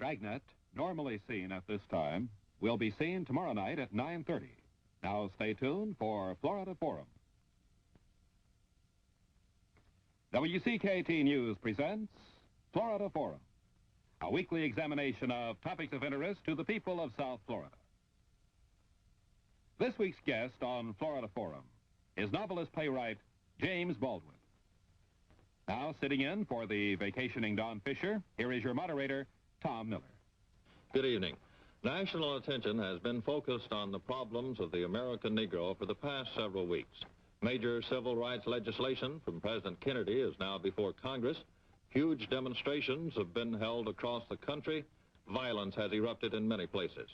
Dragnet, normally seen at this time, will be seen tomorrow night at 9:30. Now stay tuned for Florida Forum. WCKT News presents Florida Forum, a weekly examination of topics of interest to the people of South Florida. This week's guest on Florida Forum is novelist-playwright James Baldwin. Now, sitting in for the vacationing Don Fisher, here is your moderator, Tom Miller. Good evening. National attention has been focused on the problems of the American Negro for the past several weeks. Major civil rights legislation from President Kennedy is now before Congress. Huge demonstrations have been held across the country. Violence has erupted in many places.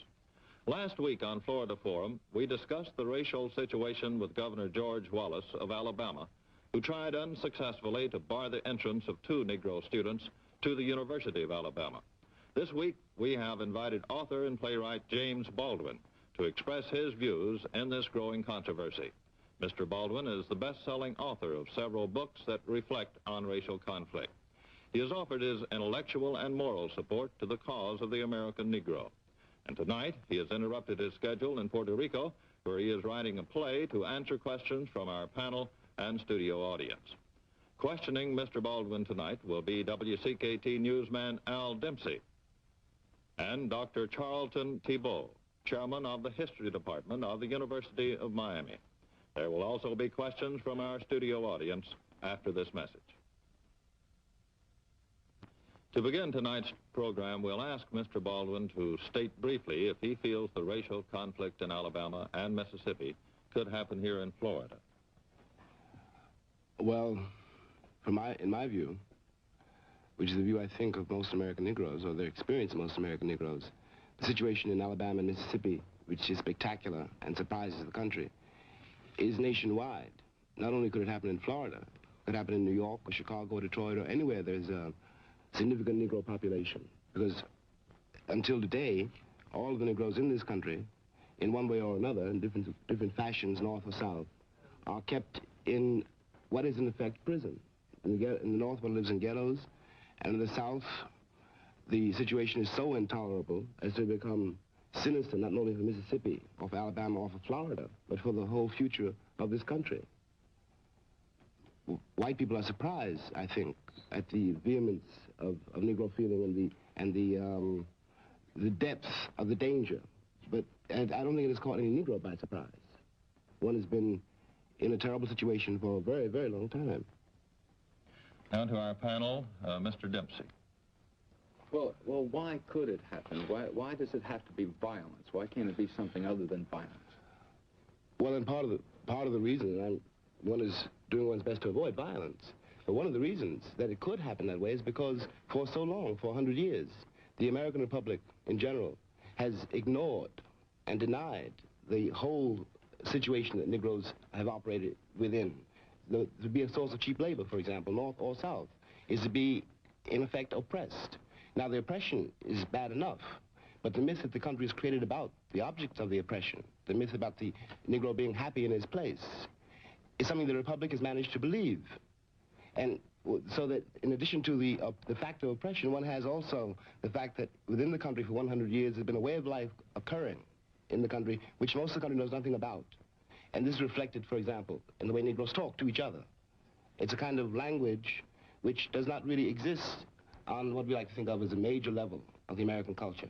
Last week on Florida Forum, we discussed the racial situation with Governor George Wallace of Alabama, who tried unsuccessfully to bar the entrance of 2 Negro students to the University of Alabama. This week, we have invited author and playwright James Baldwin to express his views in this growing controversy. Mr. Baldwin is the best-selling author of several books that reflect on racial conflict. He has offered his intellectual and moral support to the cause of the American Negro. And tonight, he has interrupted his schedule in Puerto Rico, where he is writing a play to answer questions from our panel and studio audience. Questioning Mr. Baldwin tonight will be WCKT newsman Al Dempsey and Dr. Charlton Thibault, chairman of the History Department of the University of Miami. There will also be questions from our studio audience after this message. To begin tonight's program, we'll ask Mr. Baldwin to state briefly if he feels the racial conflict in Alabama and Mississippi could happen here in Florida. Well, in my view, which is the view I think of most American Negroes, or the experience of most American Negroes, the situation in Alabama and Mississippi, which is spectacular and surprises the country, is nationwide. Not only could it happen in Florida, it could happen in New York or Chicago or Detroit or anywhere there's a significant Negro population. Because until today, all of the Negroes in this country, in one way or another, in different fashions, north or south, are kept in what is in effect prison. In the north, one lives in ghettos, and in the south, the situation is so intolerable as to become sinister, not only for Mississippi, or for Alabama, or for Florida, but for the whole future of this country. White people are surprised, I think, at the vehemence of Negro feeling and the depth of the danger. But I don't think it has caught any Negro by surprise. One has been in a terrible situation for a very, very long time. Now to our panel, Mr. Dempsey. Well, why could it happen? Why does it have to be violence? Why can't it be something other than violence? Well, and part of the reason, one is doing one's best to avoid violence, but one of the reasons that it could happen that way is because for so long, for 100 years, the American Republic in general has ignored and denied the whole situation that Negroes have operated within. To be a source of cheap labor, for example, north or south, is to be, in effect, oppressed. Now, the oppression is bad enough, but the myth that the country is created about the objects of the oppression, the myth about the Negro being happy in his place, is something the Republic has managed to believe. And so that in addition to the fact of oppression, one has also the fact that within the country for 100 years there's been a way of life occurring in the country which most of the country knows nothing about. And this is reflected, for example, in the way Negroes talk to each other. It's a kind of language which does not really exist on what we like to think of as a major level of the American culture.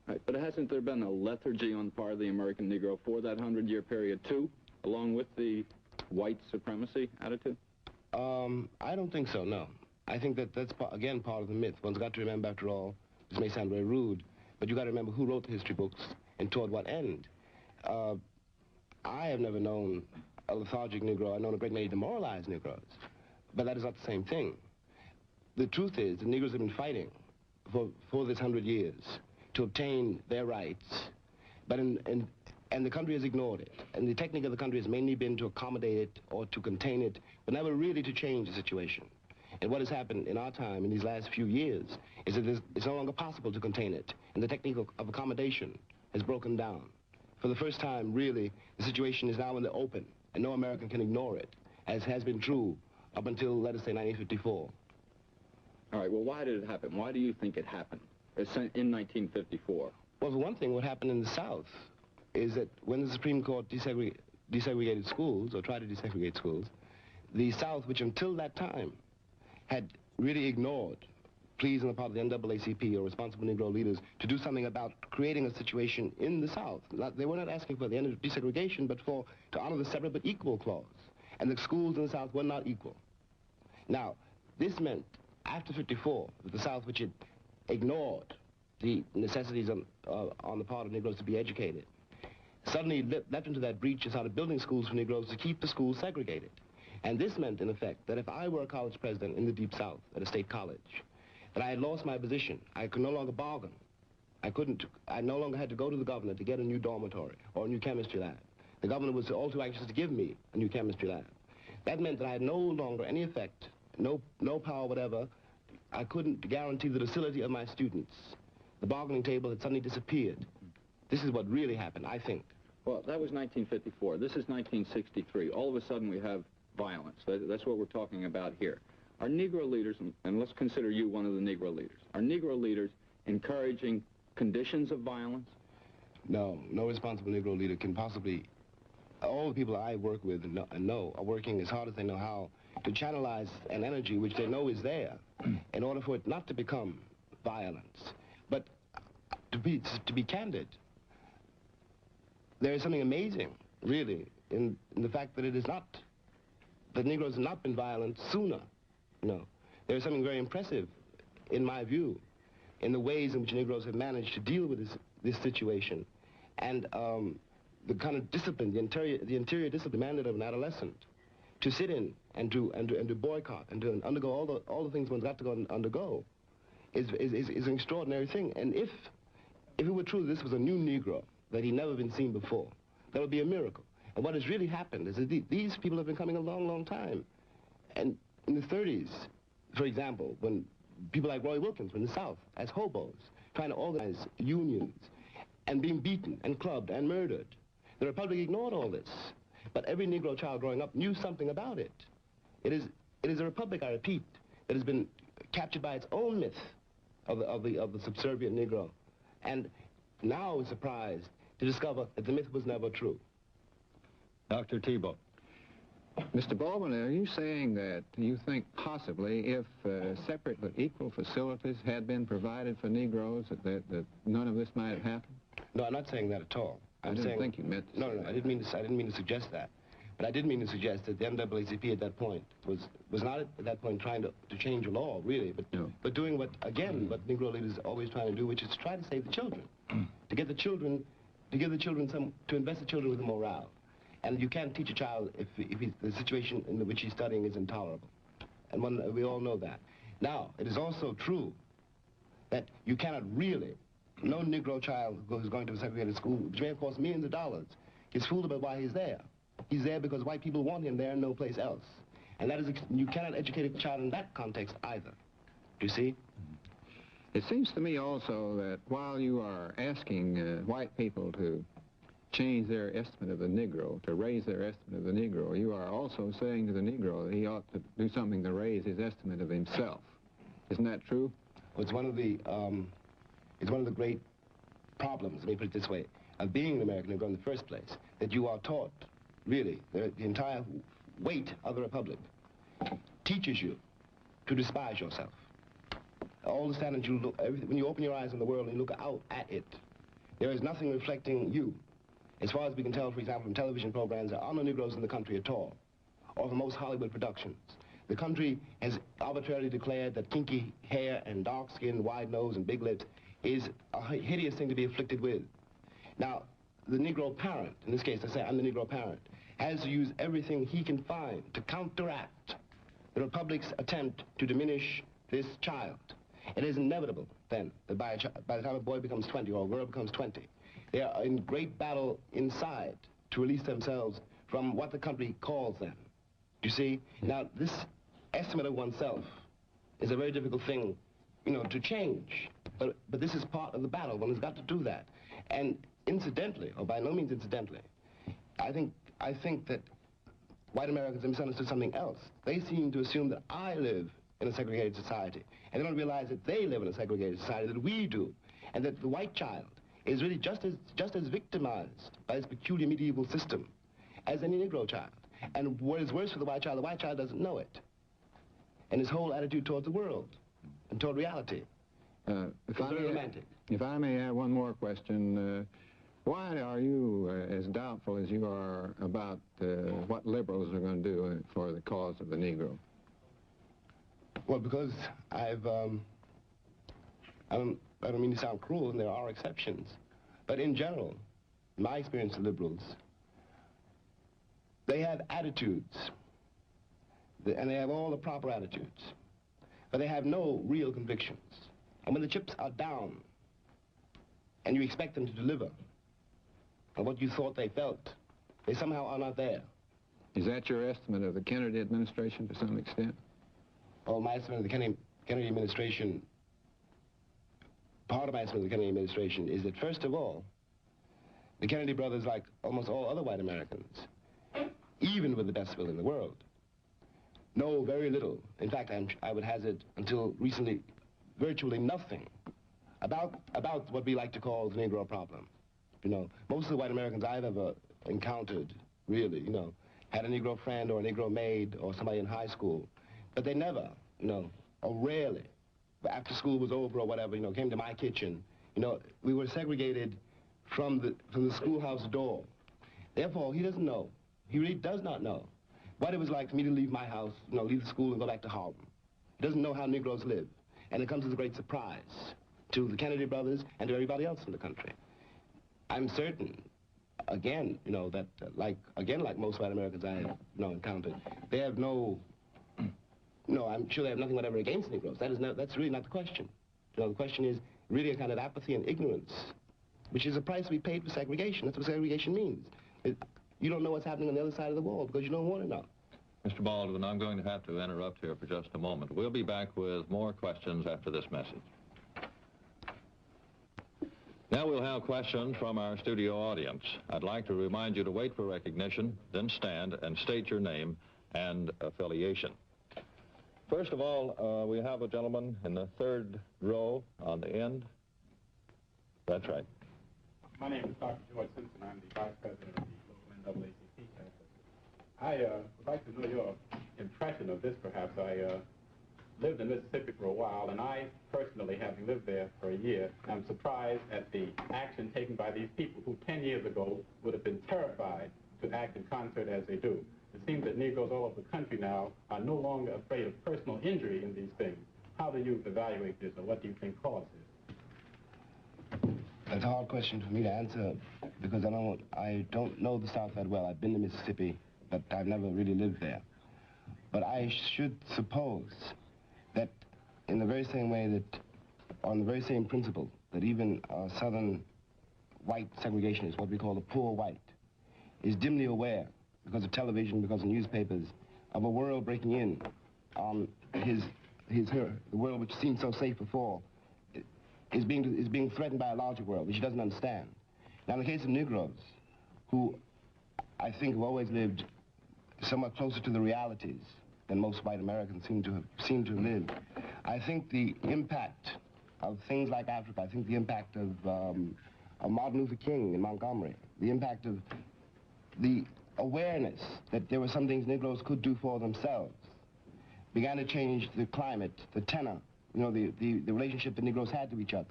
Right, but hasn't there been a lethargy on the part of the American Negro for that 100-year period, too, along with the white supremacy attitude? I don't think so, no. I think that that's, again, part of the myth. One's got to remember, after all, this may sound very rude, but you got to remember who wrote the history books and toward what end. I have never known a lethargic Negro. I've known a great many demoralized Negroes, but that is not the same thing. The truth is the Negroes have been fighting for this 100 years to obtain their rights, but and the country has ignored it. And the technique of the country has mainly been to accommodate it or to contain it, but never really to change the situation. And what has happened in our time, in these last few years, is that it's no longer possible to contain it. And the technique of accommodation has broken down. For the first time, really, the situation is now in the open, and no American can ignore it, as has been true up until, let us say, 1954. All right, well, why did it happen? Why do you think it happened? in 1954? Well, for one thing, what happened in the South is that when the Supreme Court desegregated schools, or tried to desegregate schools, the South, which until that time had really ignored pleas on the part of the NAACP or responsible Negro leaders to do something about creating a situation in the South. They were not asking for the end of desegregation, but to honor the separate but equal clause. And the schools in the South were not equal. Now, this meant, after 54, that the South, which had ignored the necessities on the part of Negroes to be educated, suddenly leapt into that breach and started building schools for Negroes to keep the schools segregated. And this meant, in effect, that if I were a college president in the Deep South at a state college, that I had lost my position. I could no longer bargain. I no longer had to go to the governor to get a new dormitory or a new chemistry lab. The governor was all too anxious to give me a new chemistry lab. That meant that I had no longer any effect, no power whatever. I couldn't guarantee the docility of my students. The bargaining table had suddenly disappeared. This is what really happened, I think. Well, that was 1954. This is 1963. All of a sudden we have violence. That's what we're talking about here. Are Negro leaders, and let's consider you one of the Negro leaders, are Negro leaders encouraging conditions of violence? No responsible Negro leader can possibly. All the people I work with and know are working as hard as they know how to channelize an energy which they know is there in order for it not to become violence. But to be candid, there is something amazing, really, in the fact that it is not, that Negroes have not been violent sooner. No. There is something very impressive, in my view, in the ways in which Negroes have managed to deal with this situation. And the kind of discipline, the interior discipline demanded of an adolescent to sit in and to boycott and to undergo all the things one's got to go and undergo is an extraordinary thing. And if it were true that this was a new Negro, that he'd never been seen before, that would be a miracle. And what has really happened is that these people have been coming a long, long time. And in the 30s, for example, when people like Roy Wilkins were in the South as hobos, trying to organize unions, and being beaten and clubbed and murdered, the Republic ignored all this. But every Negro child growing up knew something about it. It is a Republic, I repeat, that has been captured by its own myth of the subservient Negro. And now is surprised to discover that the myth was never true. Dr. Tebow. Mr. Baldwin, are you saying that you think possibly if separate but equal facilities had been provided for Negroes, that none of this might have happened? No, I'm not saying that at all. I didn't think you meant to say that. I didn't mean to suggest that. But I did mean to suggest that the NAACP at that point was not at that point trying to change a law, really, but doing what Negro leaders are always trying to do, which is to try to save the children, to invest the children with morale. And you can't teach a child if the situation in which he's studying is intolerable. And we all know that. Now, it is also true that you cannot really, no Negro child who's going to a segregated school, which may have cost millions of dollars, is fooled about why he's there. He's there because white people want him there and no place else. And that is, you cannot educate a child in that context either. Do you see? It seems to me also that while you are asking white people to change their estimate of the Negro, to raise their estimate of the Negro, you are also saying to the Negro that he ought to do something to raise his estimate of himself. Isn't that true? Well, it's one of the great problems, let me put it this way, of being an American Negro in the first place, that you are taught, really, the entire weight of the Republic teaches you to despise yourself. All the standards you look, when you open your eyes in the world and you look out at it, there is nothing reflecting you. As far as we can tell, for example, from television programs, there are no Negroes in the country at all, or from most Hollywood productions. The country has arbitrarily declared that kinky hair and dark skin, wide nose, and big lips is a hideous thing to be afflicted with. Now, the Negro parent, in this case, I say I'm the Negro parent, has to use everything he can find to counteract the Republic's attempt to diminish this child. It is inevitable, then, that by the time a boy becomes 20 or a girl becomes 20, they are in great battle inside to release themselves from what the country calls them. You see? Now, this estimate of oneself is a very difficult thing, to change. But this is part of the battle. One has got to do that. And incidentally, or by no means incidentally, I think that white Americans have misunderstood something else. They seem to assume that I live in a segregated society. And they don't realize that they live in a segregated society, that we do. And that the white child is really just as victimized by this peculiar medieval system as any Negro child. And what is worse for the white child doesn't know it. And his whole attitude toward the world and toward reality is very romantic. If I may add one more question, why are you as doubtful as you are about what liberals are going to do for the cause of the Negro? Well, because I don't mean to sound cruel, and there are exceptions, but in general, my experience of liberals, they have attitudes, and they have all the proper attitudes, but they have no real convictions. And when the chips are down, and you expect them to deliver on what you thought they felt, they somehow are not there. Is that your estimate of the Kennedy administration to some extent? Oh, my estimate of the Kennedy administration, part of my estimate of the Kennedy administration is that, first of all, the Kennedy brothers, like almost all other white Americans, even with the best will in the world, know very little. In fact, I would hazard until recently virtually nothing about what we like to call the Negro problem. You know, most of the white Americans I've ever encountered, really, you know, had a Negro friend or a Negro maid or somebody in high school, but they never, you know, or rarely, after school was over or whatever, you know, came to my kitchen. You know, we were segregated from the schoolhouse door. Therefore, he doesn't know. He really does not know what it was like for me to leave my house, you know, leave the school and go back to Harlem. He doesn't know how Negroes live. And it comes as a great surprise to the Kennedy brothers and to everybody else in the country. I'm certain, again, you know, that like most white Americans I have, you know, encountered, they have no, I'm sure they have nothing whatever against Negroes. That's really not the question. You know, the question is really a kind of apathy and ignorance, which is a price we paid for segregation. That's what segregation means. You don't know what's happening on the other side of the wall because you don't want to know. Mr. Baldwin, I'm going to have to interrupt here for just a moment. We'll be back with more questions after this message. Now we'll have questions from our studio audience. I'd like to remind you to wait for recognition, then stand and state your name and affiliation. First of all, we have a gentleman in the third row on the end. That's right. My name is Dr. George Simpson. I'm the Vice President of the local NAACP campus. I would like to know your impression of this, perhaps. I lived in Mississippi for a while, and I personally, having lived there for a year, am surprised at the action taken by these people who 10 years ago would have been terrified to act in concert as they do. It seems that Negroes all over the country now are no longer afraid of personal injury in these things. How do you evaluate this, or what do you think caused this? That's a hard question for me to answer because I don't know the South that well. I've been to Mississippi, but I've never really lived there. But I should suppose that in the very same way that, on the very same principle, that even Southern white segregationists, what we call the poor white, is dimly aware, because of television, because of newspapers, of a world breaking in on the world which seemed so safe before, is being threatened by a larger world, which he doesn't understand. Now, in the case of Negroes, who I think have always lived somewhat closer to the realities than most white Americans seem to have lived, I think the impact of things like Africa, I think the impact of Martin Luther King in Montgomery, the impact of the awareness that there were some things Negroes could do for themselves, began to change the climate, the tenor, you know, the relationship the Negroes had to each other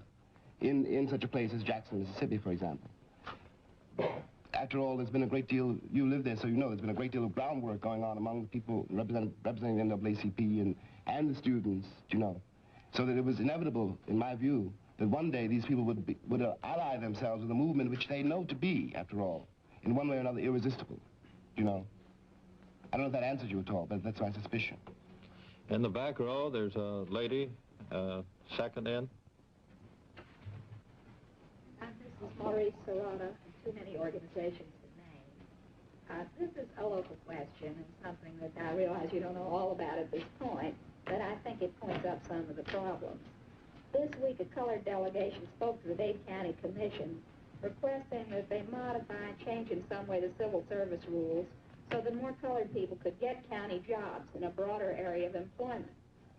in such a place as Jackson, Mississippi, for example. After all, there's been a great deal, you live there, so you know there's been a great deal of groundwork going on among the people representing the NAACP and the students, you know, so that it was inevitable, in my view, that one day these people would ally themselves with a movement which they know to be, after all, in one way or another, irresistible, you know. I don't know if that answers you at all, but that's my suspicion. In the back row, there's a lady, second in. This is Maurice Serrata. Too many organizations to name. This is a local question and something that I realize you don't know all about at this point, but I think it points up some of the problems. This week, a colored delegation spoke to the Dade County Commission requesting that they modify and change in some way the civil service rules so that more colored people could get county jobs in a broader area of employment.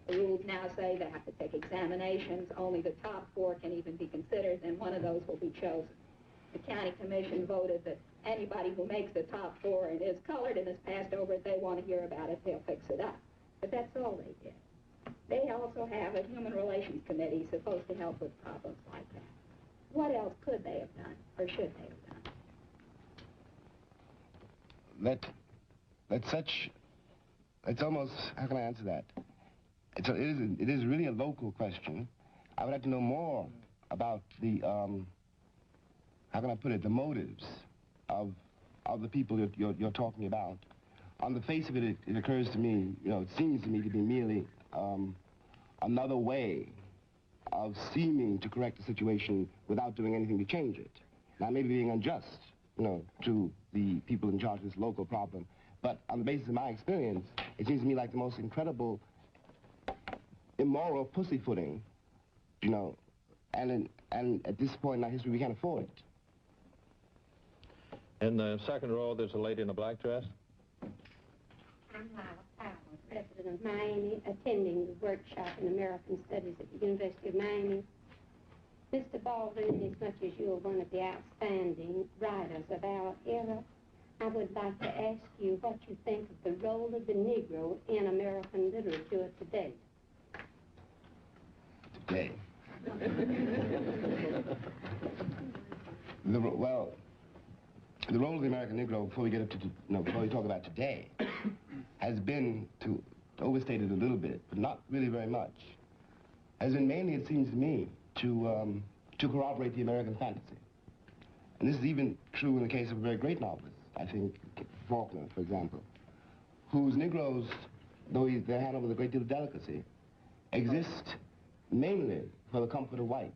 The rules now say they have to take examinations. Only the top 4 can even be considered, and one of those will be chosen. The county commission voted that anybody who makes the top 4 and is colored and is passed over, if they want to hear about it, they'll fix it up. But that's all they did. They also have a human relations committee supposed to help with problems like that. What else could they have done, or should they have done? It's almost, how can I answer that? It is really a local question. I would like to know more about the, how can I put it, the motives of the people you're talking about. On the face of it, it occurs to me, it seems to me to be merely another way of seeming to correct the situation without doing anything to change it. Now, maybe being unjust, to the people in charge of this local problem, but on the basis of my experience, it seems to me like the most incredible immoral pussyfooting, and at this point in our history, we can't afford it. In the second row, there's a lady in a black dress. I'm Lila Powell, president of Miami, attending the workshop in American Studies at the University of Miami. Mr. Baldwin, inasmuch as you are one of the outstanding writers of our era, I would like to ask you what you think of the role of the Negro in American literature today. Today? The role of the American Negro, before we get up to, before we talk about today, has been, to overstate it a little bit, but not really very much, has been mainly, it seems to me, to corroborate the American fantasy. And this is even true in the case of a very great novelist, I think, Faulkner, for example, whose Negroes, though they're handled with a great deal of delicacy, exist mainly for the comfort of whites.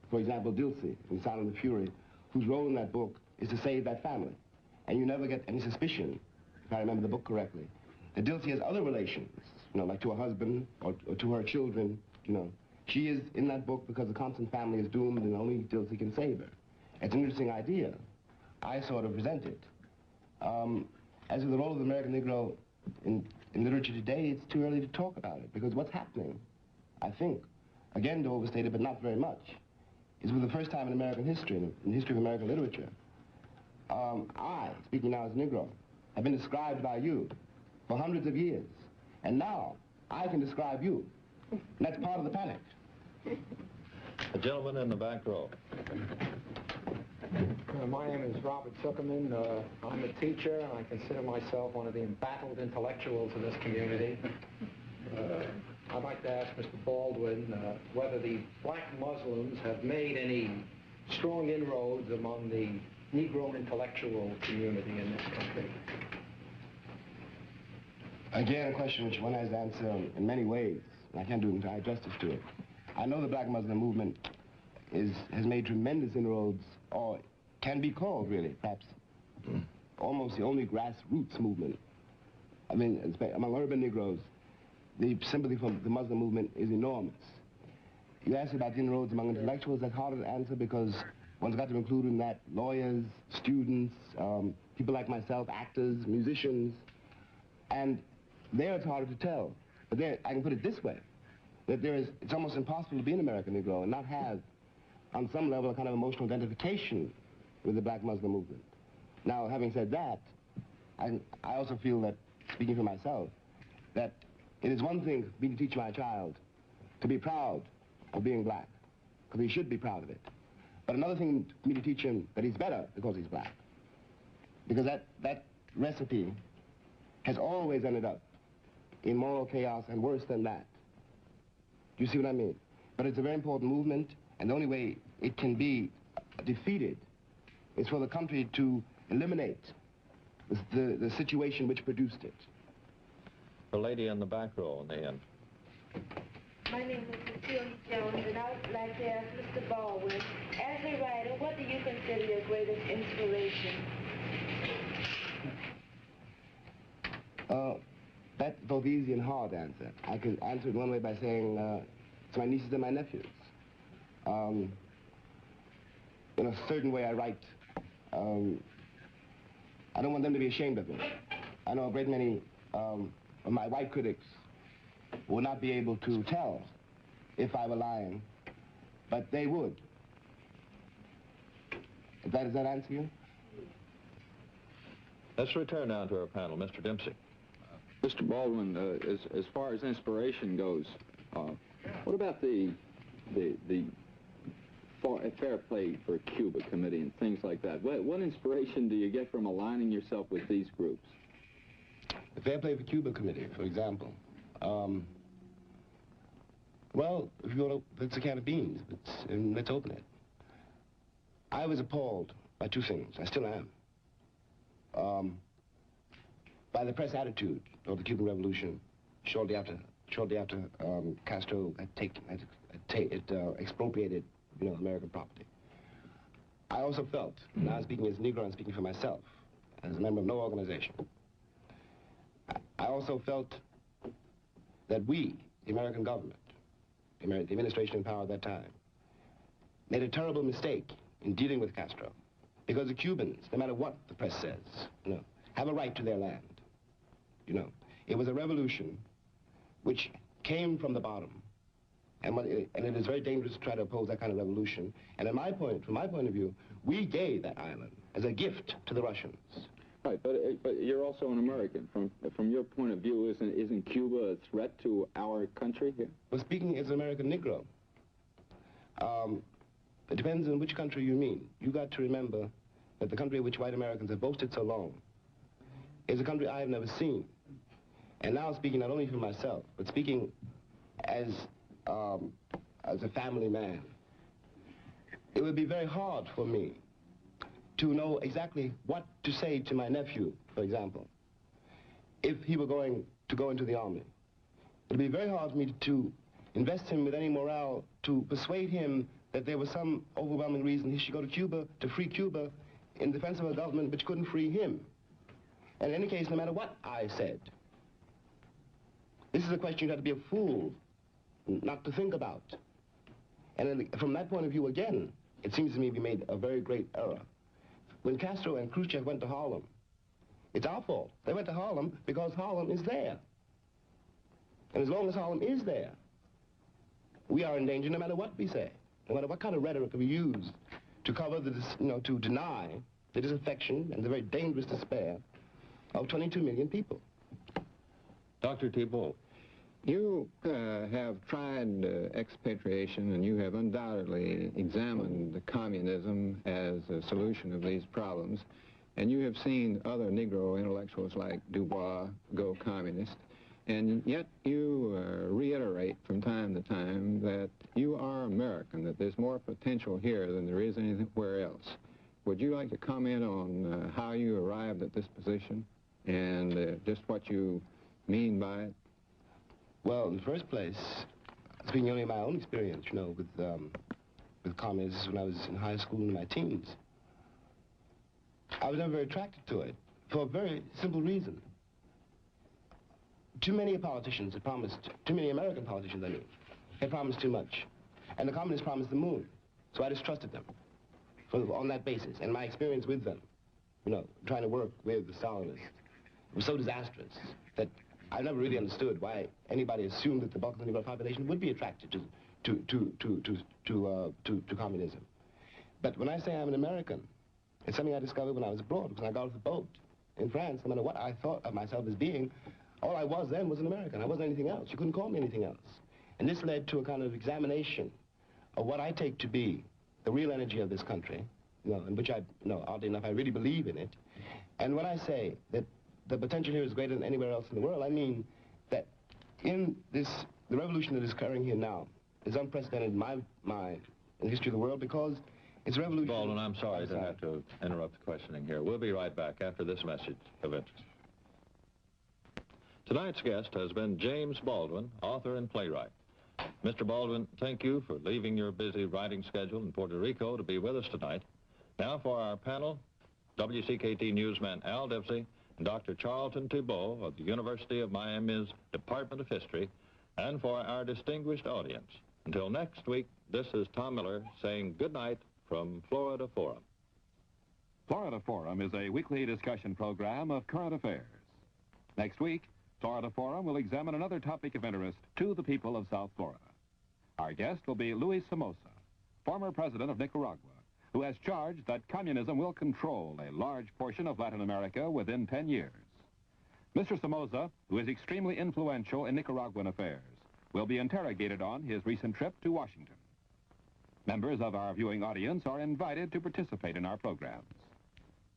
For example, Dilsey from Sound and the Fury, whose role in that book is to save that family. And you never get any suspicion, if I remember the book correctly, that Dilsey has other relations, like to her husband or to her children, She is in that book because the Compton family is doomed and only Dilsey can save her. It's an interesting idea. I sort of resent it. As for the role of the American Negro in literature today, it's too early to talk about it, because what's happening, I think, again to overstate it, but not very much, is for the first time in American history, in the history of American literature, I, speaking now as a Negro, have been described by you for hundreds of years, and now I can describe you. And that's part of the panic. The gentleman in the back row. My name is Robert Zuckerman. I'm a teacher, and I consider myself one of the embattled intellectuals of this community. I'd like to ask Mr. Baldwin whether the black Muslims have made any strong inroads among the Negro intellectual community in this country. Again, a question which one has to answer in many ways, and I can't do entire justice to it. I know the black Muslim movement has made tremendous inroads, or can be called, really, perhaps, almost the only grassroots movement. I mean, among urban Negroes, the sympathy for the Muslim movement is enormous. You asked about the inroads among intellectuals. That's harder to answer because one's got to include in that lawyers, students, people like myself, actors, musicians, and there it's harder to tell. But there, I can put it this way, that it's almost impossible to be an American Negro and not have, on some level, a kind of emotional identification with the black Muslim movement. Now, having said that, I also feel that, speaking for myself, that it is one thing for me to teach my child to be proud of being black, because he should be proud of it. But another thing for me to teach him that he's better because he's black. Because that recipe has always ended up in moral chaos and worse than that. Do you see what I mean? But it's a very important movement, and the only way it can be defeated is for the country to eliminate the situation which produced it. The lady in the back row in the end. My name is Cecilia Jones, and I would like to ask Mr. Baldwin, as a writer, what do you consider your greatest inspiration? That's both easy and hard to answer. I can answer it one way by saying it's my nieces and my nephews. In a certain way I write. I don't want them to be ashamed of me. I know a great many of my white critics would not be able to tell if I were lying, but they would. Does that answer you? Let's return now to our panel. Mr. Dempsey. Mr. Baldwin, as far as inspiration goes, what about the Fair Play for Cuba Committee and things like that? What inspiration do you get from aligning yourself with these groups? The Fair Play for Cuba Committee, for example. Well, if you want to, it's a can of beans. Let's open it. I was appalled by two things. I still am. By the press attitude of the Cuban Revolution shortly after Castro had expropriated, American property. I also felt, now I'm speaking as a Negro, I'm speaking for myself, as a member of no organization. I also felt that we, the American government, the administration in power at that time, made a terrible mistake in dealing with Castro. Because the Cubans, no matter what the press says, have a right to their land. It was a revolution which came from the bottom. And it is very dangerous to try to oppose that kind of revolution. And from my point of view, we gave that island as a gift to the Russians. Right, but you're also an American. From your point of view, isn't Cuba a threat to our country here? Well, speaking as an American Negro, it depends on which country you mean. You got to remember that the country which white Americans have boasted so long is a country I have never seen. And now speaking not only for myself, but speaking as a family man, it would be very hard for me to know exactly what to say to my nephew, for example, if he were going to go into the army. It would be very hard for me to invest him with any morale to persuade him that there was some overwhelming reason he should go to Cuba, to free Cuba, in defense of a government which couldn't free him. And in any case, no matter what I said, this is a question you have to be a fool not to think about. And from that point of view, again, it seems to me we made a very great error. When Castro and Khrushchev went to Harlem, it's our fault. They went to Harlem because Harlem is there. And as long as Harlem is there, we are in danger no matter what we say, no matter what kind of rhetoric we use to cover to deny the disaffection and the very dangerous despair of 22 million people. Dr. Thibault. You have tried expatriation, and you have undoubtedly examined communism as a solution of these problems, and you have seen other Negro intellectuals like Du Bois go communist, and yet you reiterate from time to time that you are American, that there's more potential here than there is anywhere else. Would you like to comment on how you arrived at this position and just what you mean by it? Well, in the first place, speaking only of my own experience, with communists when I was in high school in my teens, I was never very attracted to it for a very simple reason. Too many politicians had promised, too many American politicians, I mean, had promised too much. And the communists promised the moon. So I distrusted them on that basis. And my experience with them, trying to work with the Stalinists, was so disastrous that I never really understood why anybody assumed that the bulk of the Negro population would be attracted to communism. But when I say I'm an American, it's something I discovered when I was abroad, when I got off the boat in France. No matter what I thought of myself as being, all I was then was an American. I wasn't anything else. You couldn't call me anything else. And this led to a kind of examination of what I take to be the real energy of this country, in which oddly enough, I really believe in it. And when I say that the potential here is greater than anywhere else in the world, I mean that the revolution that is occurring here now is unprecedented in my mind in the history of the world, because it's a revolution. Baldwin, I'm sorry to have to interrupt the questioning here. We'll be right back after this message of interest. Tonight's guest has been James Baldwin, author and playwright. Mr. Baldwin, thank you for leaving your busy writing schedule in Puerto Rico to be with us tonight. Now for our panel, WCKT newsman Al Dempsey and Dr. Charlton Thibault of the University of Miami's Department of History, and for our distinguished audience. Until next week, this is Tom Miller saying good night from Florida Forum. Florida Forum is a weekly discussion program of current affairs. Next week, Florida Forum will examine another topic of interest to the people of South Florida. Our guest will be Luis Somoza, former president of Nicaragua, who has charged that communism will control a large portion of Latin America within 10 years. Mr. Somoza, who is extremely influential in Nicaraguan affairs, will be interrogated on his recent trip to Washington. Members of our viewing audience are invited to participate in our programs.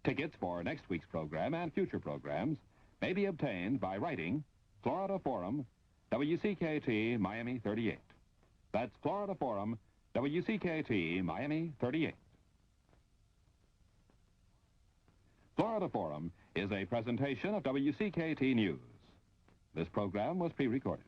Tickets for next week's program and future programs may be obtained by writing Florida Forum, WCKT, Miami 38. That's Florida Forum, WCKT, Miami 38. Florida Forum is a presentation of WCKT News. This program was pre-recorded.